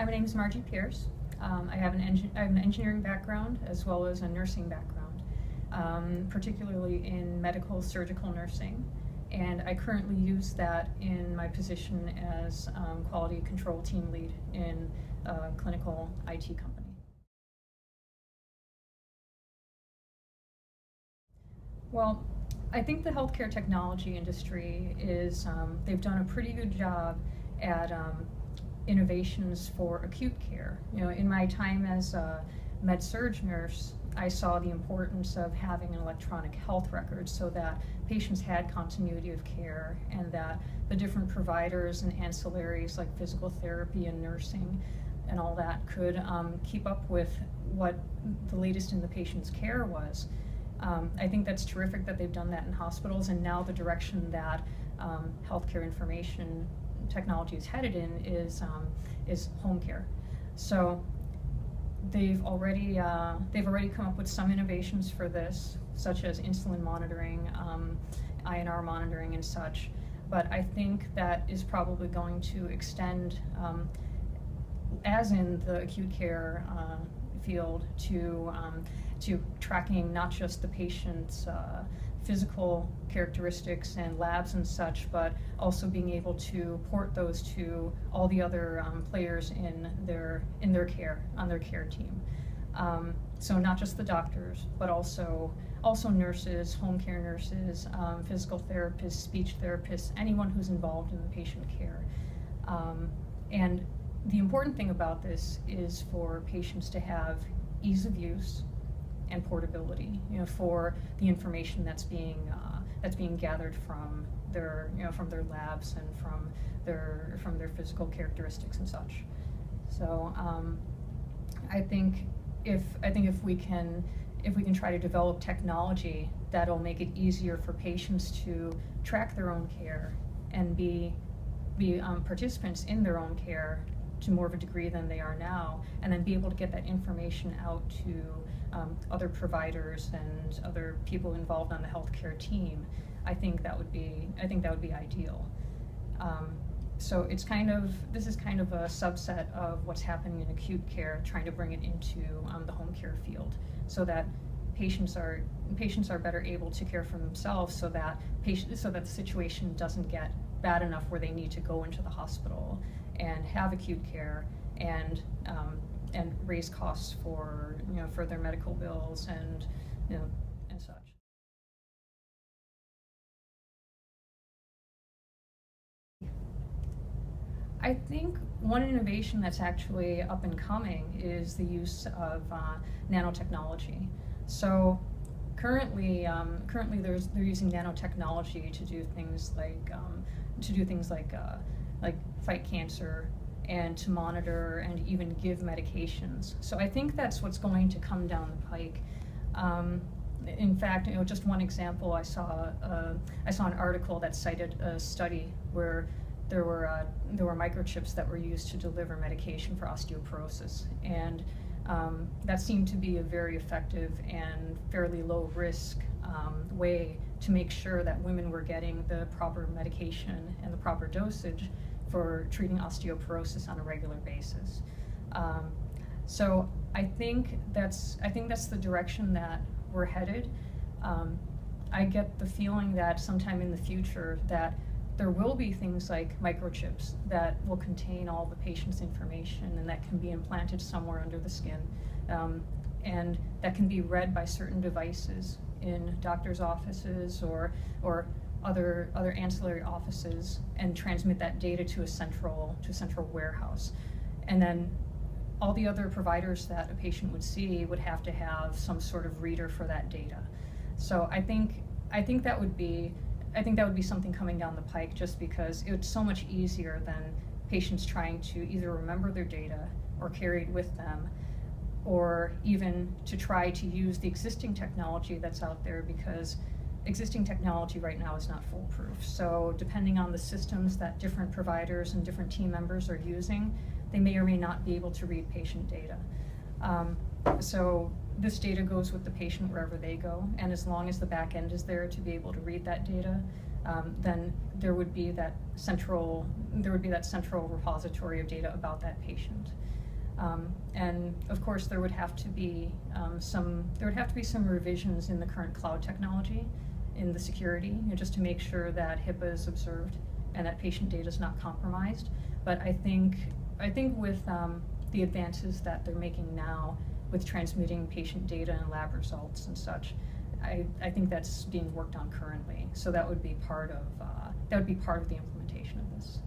Hi, my name is Margie Pearse. I have an engineering background as well as a nursing background, particularly in medical surgical nursing. And I currently use that in my position as quality control team lead in a clinical IT company. Well, I think the healthcare technology industry is, they've done a pretty good job at innovations for acute care. You know, in my time as a med-surg nurse, I saw the importance of having an electronic health record so that patients had continuity of care and that the different providers and ancillaries like physical therapy and nursing and all that could keep up with what the latest in the patient's care was. I think that's terrific that they've done that in hospitals, and now the direction that healthcare information technology is headed in is home care. So they've already come up with some innovations for this, such as insulin monitoring, INR monitoring, and such. But I think that is probably going to extend, as in the acute care field, to tracking not just the patient's physical characteristics and labs and such, but also being able to port those to all the other players in their care, on their care team. So not just the doctors, but also nurses, home care nurses, physical therapists, speech therapists, anyone who's involved in the patient care. And the important thing about this is for patients to have ease of use and portability, you know, for the information that's being gathered from their, you know, from their labs and from their physical characteristics and such. So I think if we can try to develop technology that'll make it easier for patients to track their own care and be participants in their own care to more of a degree than they are now, and then be able to get that information out to other providers and other people involved on the healthcare team, I think that would be ideal. So this is kind of a subset of what's happening in acute care, trying to bring it into the home care field, so that patients are better able to care for themselves, so that the situation doesn't get bad enough where they need to go into the hospital and have acute care and raise costs for, you know, for their medical bills and, you know, and such. I think one innovation that's actually up and coming is the use of nanotechnology. So currently they're using nanotechnology to do things like fight cancer and to monitor and even give medications. So I think that's what's going to come down the pike. In fact, you know, just one example, I saw an article that cited a study where there were microchips that were used to deliver medication for osteoporosis, and that seemed to be a very effective and fairly low risk way to make sure that women were getting the proper medication and the proper dosage for treating osteoporosis on a regular basis. So I think that's the direction that we're headed. I get the feeling that sometime in the future that there will be things like microchips that will contain all the patient's information and that can be implanted somewhere under the skin, and that can be read by certain devices in doctors' offices or other ancillary offices and transmit that data to a central warehouse. And then all the other providers that a patient would see would have to have some sort of reader for that data. So I think that would be something coming down the pike, just because it's so much easier than patients trying to either remember their data or carry it with them, or even to try to use the existing technology that's out there, because existing technology right now is not foolproof. So depending on the systems that different providers and different team members are using, they may or may not be able to read patient data. So this data goes with the patient wherever they go, and as long as the back end is there to be able to read that data, then there would be that central repository of data about that patient. And of course, there would have to be some revisions in the current cloud technology, in the security, just to make sure that HIPAA is observed and that patient data is not compromised. But I think with the advances that they're making now with transmitting patient data and lab results and such, I think that's being worked on currently. So that would be part of the implementation of this.